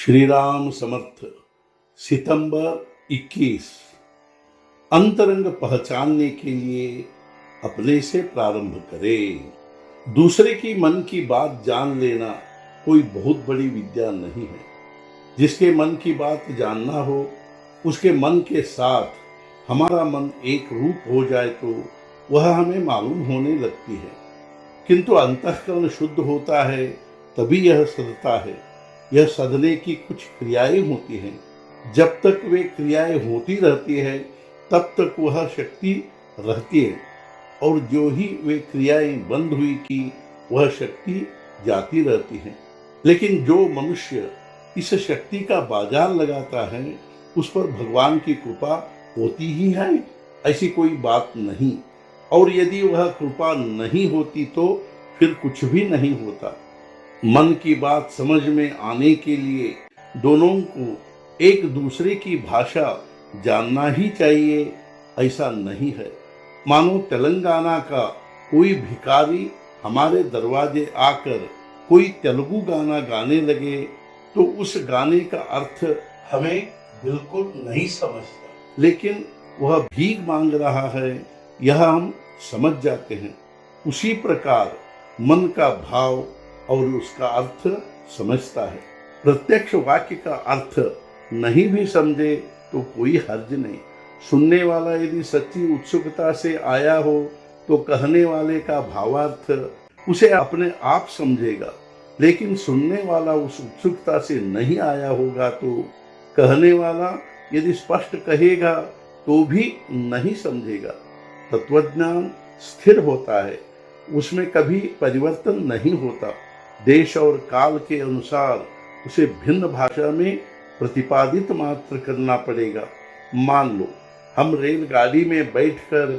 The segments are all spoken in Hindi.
श्री राम समर्थ। सितंबर 21। अंतरंग पहचानने के लिए अपने से प्रारंभ करें। दूसरे की मन की बात जान लेना कोई बहुत बड़ी विद्या नहीं है। जिसके मन की बात जानना हो, उसके मन के साथ हमारा मन एक रूप हो जाए तो वह हमें मालूम होने लगती है। किंतु अंतःकरण शुद्ध होता है तभी यह सधता है। यह सधने की कुछ क्रियाएं होती हैं। जब तक वे क्रियाएं होती रहती है तब तक वह शक्ति रहती है, और जो ही वे क्रियाएं बंद हुई कि वह शक्ति जाती रहती है। लेकिन जो मनुष्य इस शक्ति का बाजार लगाता है उस पर भगवान की कृपा होती ही है, ऐसी कोई बात नहीं। और यदि वह कृपा नहीं होती तो फिर कुछ भी नहीं होता। मन की बात समझ में आने के लिए दोनों को एक दूसरे की भाषा जानना ही चाहिए, ऐसा नहीं है। मानो तेलंगाना का कोई भिखारी हमारे दरवाजे आकर कोई तेलुगु गाना गाने लगे तो उस गाने का अर्थ हमें बिल्कुल नहीं समझता, लेकिन वह भीख मांग रहा है यह हम समझ जाते हैं। उसी प्रकार मन का भाव और उसका अर्थ समझता है। प्रत्यक्ष वाक्य का अर्थ नहीं भी समझे तो कोई हर्ज नहीं। सुनने वाला यदि सच्ची उत्सुकता से आया हो तो कहने वाले का भावार्थ उसे अपने आप समझेगा। लेकिन सुनने वाला उस उत्सुकता से नहीं आया होगा तो कहने वाला यदि स्पष्ट कहेगा तो भी नहीं समझेगा। तत्वज्ञान स्थिर होता है, उसमें कभी परिवर्तन नहीं होता। देश और काल के अनुसार उसे भिन्न भाषा में प्रतिपादित मात्र करना पड़ेगा। मान लो हम रेलगाड़ी में बैठकर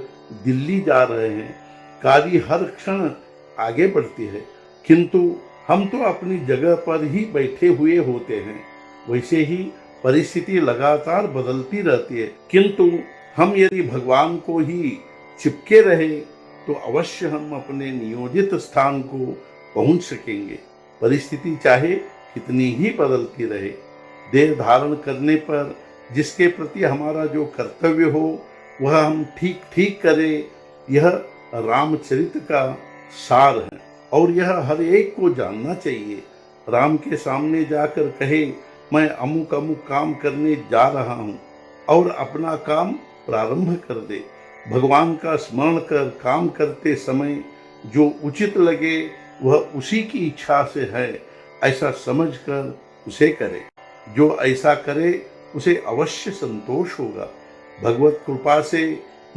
दिल्ली जा रहे हैं। गाड़ी हर क्षण आगे बढ़ती है, किंतु हम तो अपनी जगह पर ही बैठे हुए होते हैं। वैसे ही परिस्थिति लगातार बदलती रहती है, किंतु हम यदि भगवान को ही चिपके रहे तो अवश्य हम अपने नियोजित स्थान को पहुंच सकेंगे। परिस्थिति चाहे कितनी ही बदलती रहे, देह धारण करने पर जिसके प्रति हमारा जो कर्तव्य हो वह हम ठीक ठीक करें, यह रामचरित का सार है और यह हर एक को जानना चाहिए। राम के सामने जाकर कहे मैं अमुक अमुक काम करने जा रहा हूँ और अपना काम प्रारंभ कर दे। भगवान का स्मरण कर काम करते समय जो उचित लगे वह उसी की इच्छा से है, ऐसा समझकर उसे करे। जो ऐसा करे उसे अवश्य संतोष होगा। भगवत कृपा से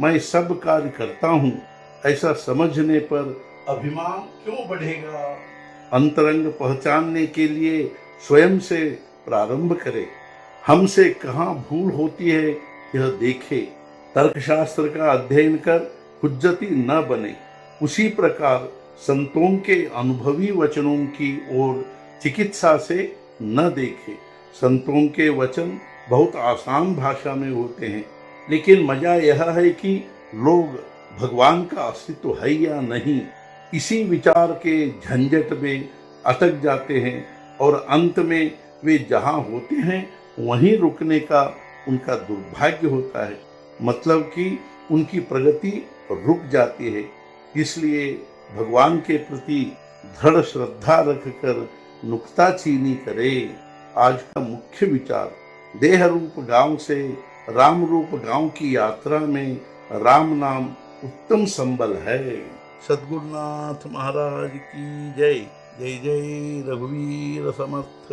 मैं सब कार्य करता हूँ, ऐसा समझने पर अभिमान क्यों बढ़ेगा। अंतरंग पहचानने के लिए स्वयं से प्रारंभ करे। हमसे कहाँ भूल होती है यह देखे। तर्कशास्त्र का अध्ययन कर हुज्जती न बने, उसी प्रकार संतों के अनुभवी वचनों की ओर चिकित्सा से न देखे। संतों के वचन बहुत आसान भाषा में होते हैं, लेकिन मजा यह है कि लोग भगवान का अस्तित्व है या नहीं, इसी विचार के झंझट में अटक जाते हैं और अंत में वे जहाँ होते हैं वहीं रुकने का उनका दुर्भाग्य होता है। मतलब कि उनकी प्रगति रुक जाती है। इसलिए भगवान के प्रति दृढ़ श्रद्धा रखकर नुक्ताचीनी करे। आज का मुख्य विचार, देह रूप गांव से राम रूप गांव की यात्रा में राम नाम उत्तम संबल है। सद्गुरुनाथ महाराज की जय। जय जय रघुवीर समर्थ।